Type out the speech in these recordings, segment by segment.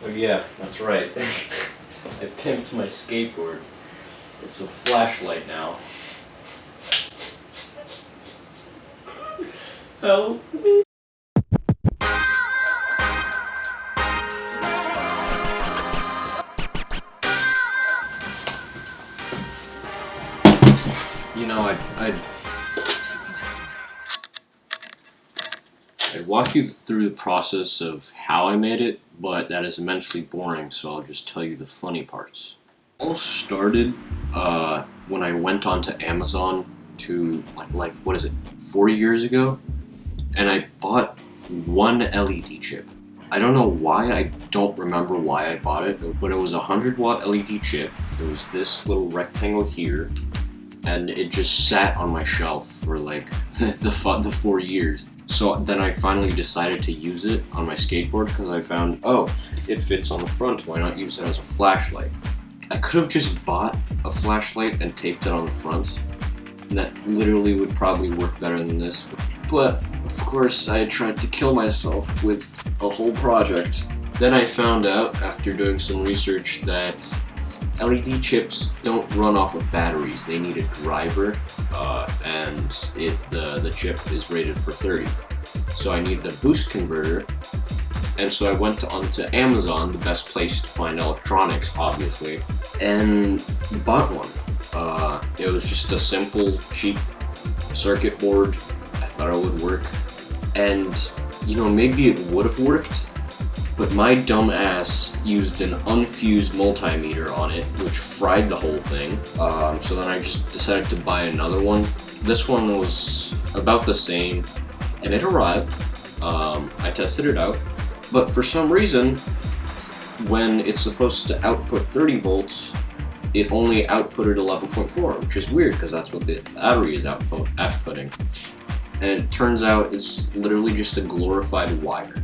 Oh yeah, that's right. I pimped my skateboard. It's a flashlight now. Help me. You know, I'd walk you through the process of how I made it, but that is immensely boring, so I'll just tell you the funny parts. It all started when I went onto Amazon to, like what is it, 4 years ago? And I bought one LED chip. I don't know why, I don't remember why I bought it, but it was a 100-watt LED chip. It was this little rectangle here, and it just sat on my shelf for like the 4 years. So then I finally decided to use it on my skateboard because I found, oh, it fits on the front, why not use it as a flashlight? I could have just bought a flashlight and taped it on the front, and that literally would probably work better than this. But of course I tried to kill myself with a whole project. Then I found out, after doing some research, that LED chips don't run off of batteries. They need a driver, and the chip is rated for 30. So I needed a boost converter, and so I went onto Amazon, the best place to find electronics, obviously, and bought one. It was just a simple, cheap circuit board. I thought it would work, and you know, maybe it would have worked, but my dumb ass used an unfused multimeter on it, which fried the whole thing. So then I just decided to buy another one. This one was about the same, and it arrived. I tested it out, but for some reason, when it's supposed to output 30 volts, it only outputted 11.4, which is weird because that's what the battery is outputting. And it turns out it's literally just a glorified wire.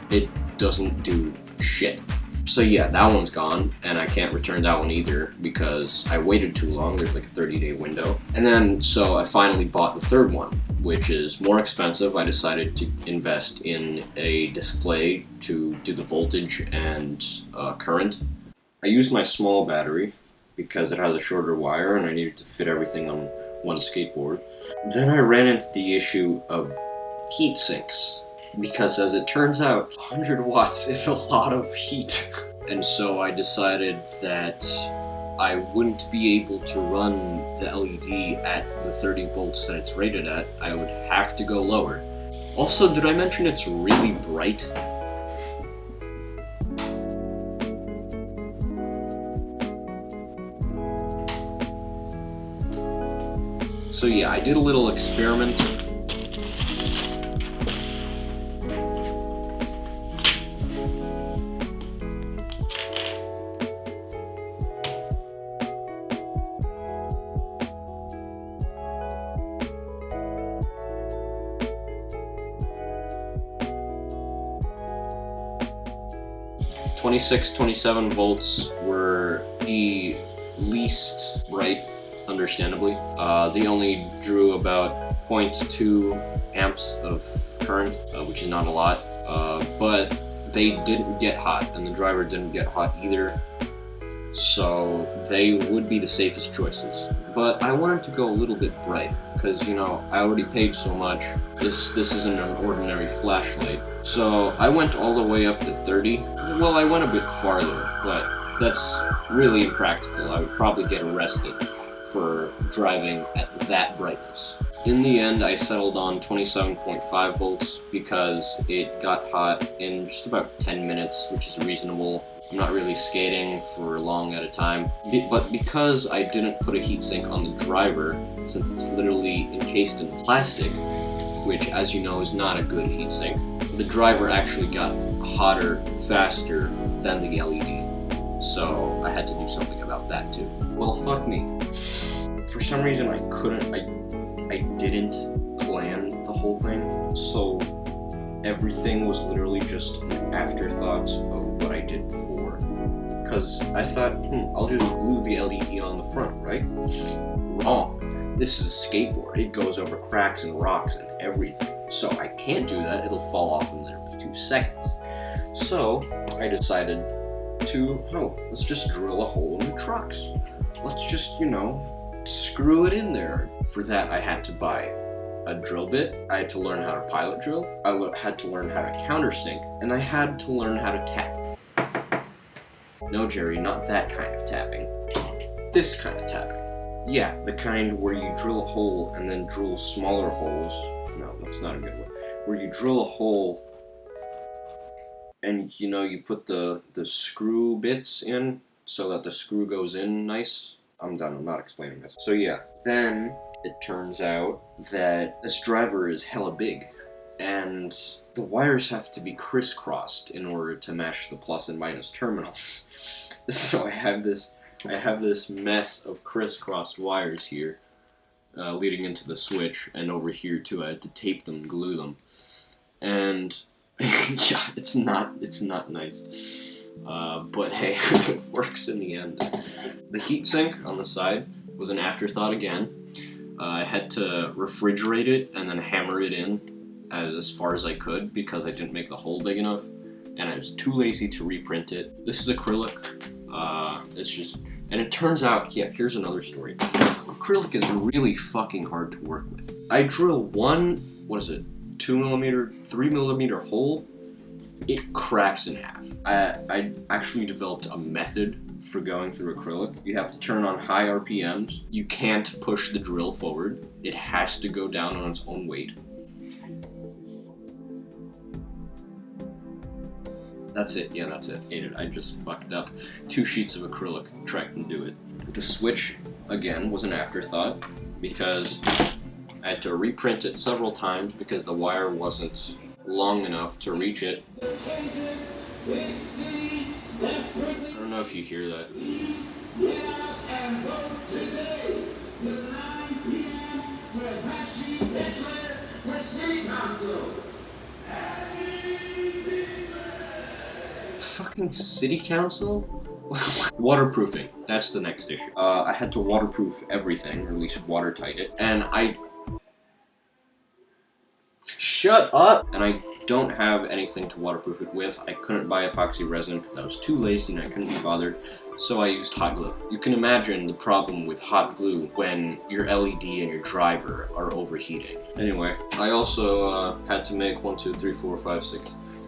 It doesn't do shit. So yeah, that one's gone, and I can't return that one either because I waited too long. There's like a 30-day window. And then, so I finally bought the third one, which is more expensive. I decided to invest in a display to do the voltage and current. I used my small battery because it has a shorter wire and I needed to fit everything on one skateboard. Then I ran into the issue of heat sinks, because as it turns out, 100 watts is a lot of heat. And so I decided that I wouldn't be able to run the LED at the 30 volts that it's rated at. I would have to go lower. Also, did I mention it's really bright? So yeah, I did a little experiment. "26, 27 volts were the least bright, understandably. They only drew about 0.2 amps of current, which is not a lot, but they didn't get hot, and the driver didn't get hot either, so they would be the safest choices. But I wanted to go a little bit bright, because, you know, I already paid so much. This isn't an ordinary flashlight. So I went all the way up to 30. Well, I went a bit farther, but that's really impractical. I would probably get arrested for driving at that brightness. In the end, I settled on 27.5 volts because it got hot in just about 10 minutes, which is reasonable. I'm not really skating for long at a time, but because I didn't put a heatsink on the driver, since it's literally encased in plastic, which, as you know, is not a good heatsink, the driver actually got hotter faster than the LED, so I had to do something about that too. Well, fuck me. For some reason I didn't plan the whole thing, so everything was literally just an afterthought of what I did before. Because I thought, I'll just glue the LED on the front, right? Wrong. This is a skateboard. It goes over cracks and rocks and everything. So I can't do that, it'll fall off in there with 2 seconds. So I decided let's just drill a hole in the trucks. Let's just, screw it in there. For that, I had to buy a drill bit, I had to learn how to pilot drill, I had to learn how to countersink, and I had to learn how to tap. No, Jerry, not that kind of tapping. This kind of tapping. Yeah, the kind where you drill a hole and then drill smaller holes. No, that's not a good one. Where you drill a hole and you put the screw bits in so that the screw goes in nice. I'm done, I'm not explaining this. So yeah, then it turns out that this driver is hella big, and the wires have to be crisscrossed in order to match the plus and minus terminals. So I have this mess of crisscrossed wires here, leading into the switch, and over here too. I had to tape them, glue them, and yeah, it's not nice. But hey, it works in the end. The heatsink on the side was an afterthought again. I had to refrigerate it and then hammer it in as far as I could because I didn't make the hole big enough, and I was too lazy to reprint it. This is acrylic. And it turns out, yeah, here's another story. Acrylic is really fucking hard to work with. I drill one, 2mm, 3mm hole, it cracks in half. I actually developed a method for going through acrylic. You have to turn on high RPMs. You can't push the drill forward. It has to go down on its own weight. That's it. Yeah, that's it. Ate it. I just fucked up 2 sheets of acrylic trying to do it. The switch, again, was an afterthought because I had to reprint it several times because the wire wasn't long enough to reach it. I don't know if you hear that. Fucking city council? Waterproofing. That's the next issue. I had to waterproof everything, or at least watertight it, and Shut up! And I don't have anything to waterproof it with. I couldn't buy epoxy resin because I was too lazy and I couldn't be bothered, so I used hot glue. You can imagine the problem with hot glue when your LED and your driver are overheating. Anyway, I also had to make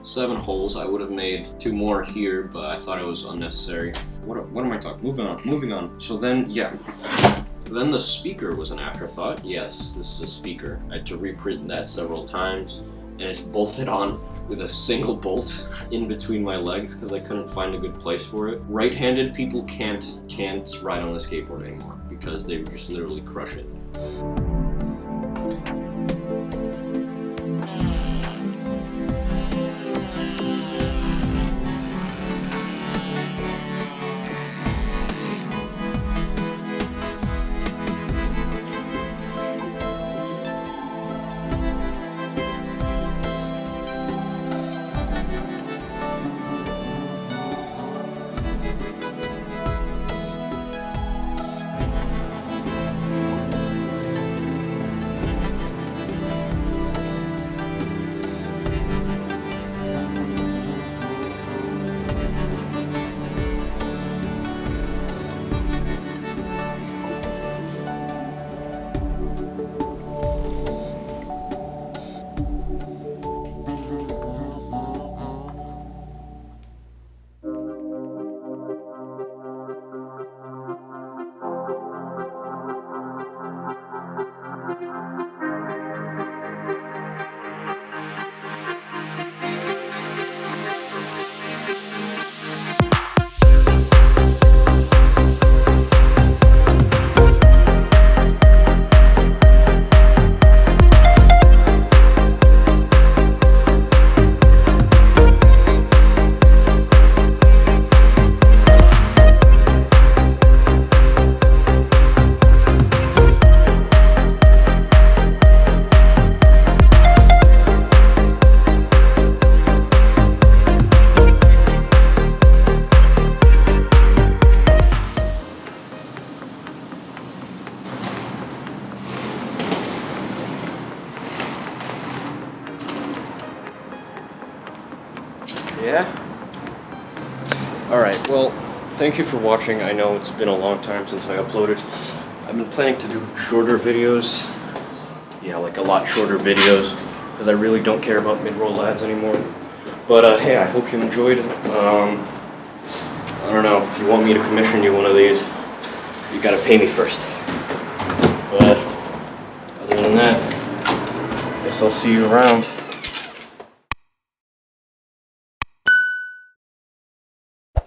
7 holes. I would have made 2 more here, but I thought it was unnecessary. What am I talking? Moving on. So then, yeah. Then the speaker was an afterthought. Yes, this is a speaker. I had to reprint that several times, and it's bolted on with a single bolt in between my legs because I couldn't find a good place for it. Right-handed people can't ride on the skateboard anymore because they just literally crush it. Yeah? Alright, well, thank you for watching. I know it's been a long time since I uploaded. I've been planning to do shorter videos. Yeah, like a lot shorter videos, because I really don't care about mid-roll ads anymore. But hey, I hope you enjoyed. I don't know, if you want me to commission you one of these, you gotta pay me first. But other than that, I guess I'll see you around.